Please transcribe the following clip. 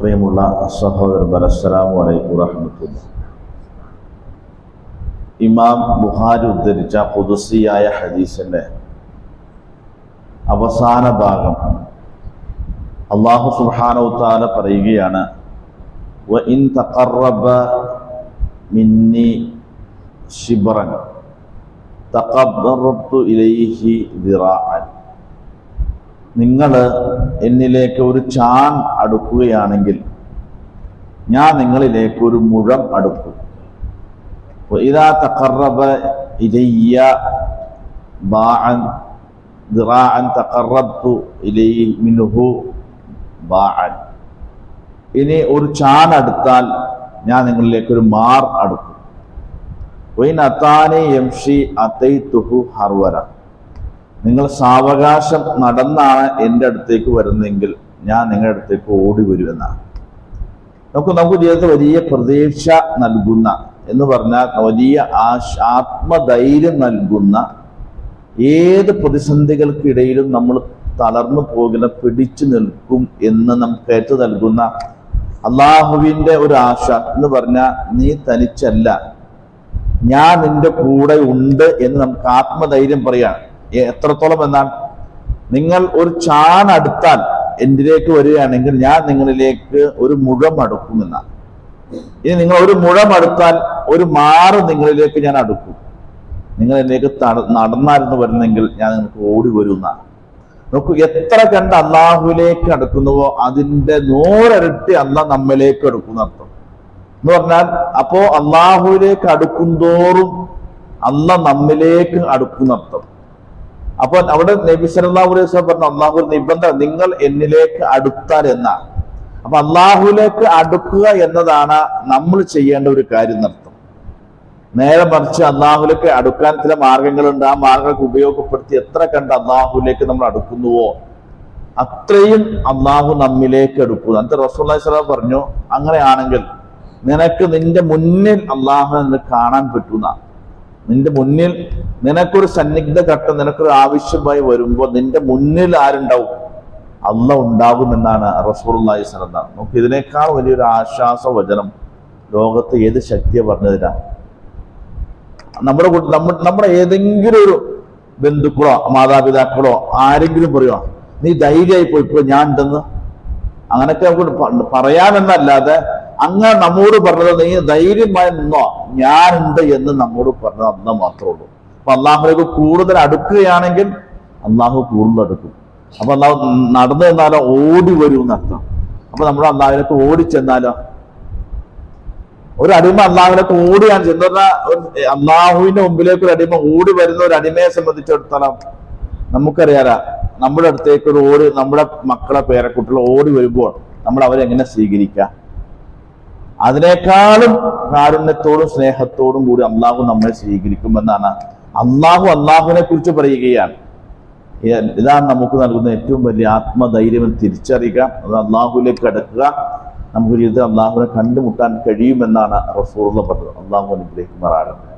പ്രിയമുള്ള സഹോദരന്മാരെ, അസ്സലാമു അലൈക്കും വറഹ്മത്തുള്ളാഹി. ഇമാം ബുഖാരി ഉദ്ധരിച്ച ഖുദ്സിയായ ഹദീസിന്റെ അവസാന ഭാഗം അല്ലാഹു സുബ്ഹാനഹു തആല പറയുകയാണ്, വ ഇൻ തഖറബ മിന്നി ശിബ്റൻ തഖറബ്തു ഇലൈഹി ദിറാഅൻ. നിങ്ങൾ എന്നിലേക്ക് ഒരു ചാൺ അടുക്കുകയാണെങ്കിൽ ഞാൻ നിങ്ങളിലേക്ക് ഒരു മുഴം അടുക്കും. ഇദാ തഖറബ ഇലയ്യ ബാഅൻ ദിറാഅൻ തഖറബ്തു ഇലൈഹി മിൻഹു ബാഅൻ. ഇനി ഒരു ചാൺ അടുത്താൽ ഞാൻ നിങ്ങളിലേക്ക് ഒരു മാർ അടുക്കും. വൈൻ അതാനി യംഷി അതൈതുഹു ഹർവര. നിങ്ങൾ സാവകാശം നടന്നാണ് എൻ്റെ അടുത്തേക്ക് വരുന്നതെങ്കിൽ ഞാൻ നിങ്ങളുടെ അടുത്തേക്ക് ഓടി വരുമെന്നാണ്. നമുക്ക് ജീവിതത്തിൽ വലിയ പ്രതീക്ഷ നൽകുന്ന എന്ന് പറഞ്ഞാൽ വലിയ ആത്മധൈര്യം നൽകുന്ന, ഏത് പ്രതിസന്ധികൾക്കിടയിലും നമ്മൾ തളർന്നു പോകില്ല, പിടിച്ചു നിൽക്കും എന്ന് നമുക്ക് ഏറ്റു നൽകുന്ന അള്ളാഹുവിൻ്റെ ഒരു ആശ എന്ന് പറഞ്ഞാൽ, നീ തനിച്ചല്ല, ഞാൻ നിന്റെ കൂടെ ഉണ്ട് എന്ന് നമുക്ക് ആത്മധൈര്യം പറയാണ്. എത്രത്തോളം എന്നാണ്, നിങ്ങൾ ഒരു ചാൺ അടുത്താൽ എന്തിലേക്ക് വരികയാണെങ്കിൽ ഞാൻ നിങ്ങളിലേക്ക് ഒരു മുഴം അടുക്കുമെന്നാണ്. ഇനി നിങ്ങൾ ഒരു മുഴം അടുത്താൽ ഒരു മാറ് നിങ്ങളിലേക്ക് ഞാൻ അടുക്കും. നിങ്ങൾ എന്നിലേക്ക് നടന്നായിരുന്നു വരുന്നെങ്കിൽ ഞാൻ നിങ്ങൾക്ക് ഓടി വരുന്നതാണ്. നോക്കൂ, എത്ര കണ്ട് അള്ളാഹുവിലേക്ക് അടുക്കുന്നുവോ അതിൻ്റെ 100 ഇരട്ടി അള്ളാഹ് നമ്മിലേക്ക് അടുക്കുന്ന അർത്ഥം എന്ന് പറഞ്ഞാൽ, അപ്പോ അള്ളാഹുവിലേക്ക് അടുക്കുന്തോറും അള്ളാഹ് നമ്മിലേക്ക് അടുക്കുന്ന അർത്ഥം. അപ്പൊ അവിടെ നബി സല്ലല്ലാഹു അലൈഹി വസല്ലം പറഞ്ഞ അള്ളാഹു നിബന്ധന, നിങ്ങൾ എന്നിലേക്ക് അടുത്താൽ എന്നാണ്. അപ്പൊ അള്ളാഹുവിലേക്ക് അടുക്കുക എന്നതാണ് നമ്മൾ ചെയ്യേണ്ട ഒരു കാര്യം എന്നർത്ഥം. നേരെ മറിച്ച് അള്ളാഹുലേക്ക് അടുക്കാൻ ചില മാർഗങ്ങളുണ്ട്. ആ മാർഗങ്ങൾക്ക് ഉപയോഗപ്പെടുത്തി എത്ര കണ്ട് അള്ളാഹുവിലേക്ക് നമ്മൾ അടുക്കുന്നുവോ അത്രയും അള്ളാഹു നമ്മിലേക്ക് അടുക്കുന്നു. എന്നിട്ട് റസൂലുള്ളാഹി സ്വല്ലല്ലാഹു അലൈഹി വസല്ലം പറഞ്ഞു, അങ്ങനെയാണെങ്കിൽ നിനക്ക് നിന്റെ മുന്നിൽ അള്ളാഹുവിനെ കാണാൻ പറ്റുന്ന, നിന്റെ മുന്നിൽ നിനക്കൊരു സന്നിഗ്ധ ഘട്ടം, നിനക്കൊരു ആവശ്യമായി വരുമ്പോൾ നിന്റെ മുന്നിൽ ആരുണ്ടാവും? അള്ളാഹ് ഉണ്ടാകുമെന്നാണ് റസൂലുള്ളാഹി സ്വല്ലല്ലാഹു അലൈഹി വസല്ലം. നമുക്ക് ഇതിനേക്കാൾ വലിയൊരു ആശ്വാസ വചനം ലോകത്ത് ഏത് ശക്തിയെ പറഞ്ഞതിനാ? നമ്മുടെ ഏതെങ്കിലും ഒരു ബന്ധുക്കളോ മാതാപിതാക്കളോ ആരെങ്കിലും പറയുമോ നീ ധൈര്യമായി പോയി, ഇപ്പൊ ഞാൻ ഉണ്ടെന്ന്? അങ്ങനൊക്കെ നമുക്ക് പറയാമെന്നല്ലാതെ അങ്ങനെ നമ്മോട് പറഞ്ഞത് നീ ധൈര്യമായി നിന്നോ, ഞാനുണ്ട് എന്ന് നമ്മോട് പറഞ്ഞത് അന്ന് മാത്രമേ ഉള്ളൂ. അപ്പൊ അള്ളാഹുലേക്ക് കൂടുതൽ അടുക്കുകയാണെങ്കിൽ അള്ളാഹു കൂടുതൽ അടുക്കും. അപ്പൊ അള്ളാഹു നടന്നു ചെന്നാലോ ഓടി വരും എന്നർത്ഥം. അപ്പൊ നമ്മൾ അള്ളാഹുലേക്ക് ഓടിച്ചെന്നാലോ, ഒരു അടിമ അള്ളാഹുലേക്ക് ഓടിയാണ് ചെന്ന അള്ളാഹുവിന്റെ മുമ്പിലേക്ക് ഒരു അടിമ ഓടി വരുന്ന ഒരു അടിമയെ സംബന്ധിച്ചിടത്തോളം നമുക്കറിയാല, നമ്മുടെ അടുത്തേക്ക് ഒരു ഓടി, നമ്മുടെ മക്കളെ പേരക്കുട്ടികൾ ഓടി വരുമ്പോൾ നമ്മൾ അവരെ എങ്ങനെ സ്വീകരിക്കാം? അതിനേക്കാളും കാരുണ്യത്തോടും സ്നേഹത്തോടും കൂടി അള്ളാഹു നമ്മളെ സ്വീകരിക്കുമെന്നാണ് അള്ളാഹുവിനെ കുറിച്ച് പറയുകയാണ്. ഇതാണ് നമുക്ക് നൽകുന്ന ഏറ്റവും വലിയ ആത്മധൈര്യം തിരിച്ചറിയുക. അത് അള്ളാഹുവിലേക്ക് അടുക്കുക. നമുക്ക് ജീവിതത്തിൽ അള്ളാഹുവിനെ കണ്ടുമുട്ടാൻ കഴിയുമെന്നാണ് റസൂലുള്ളാഹി പറഞ്ഞത്. അള്ളാഹു അനുഗ്രഹിക്കുമാറാകട്ടെ.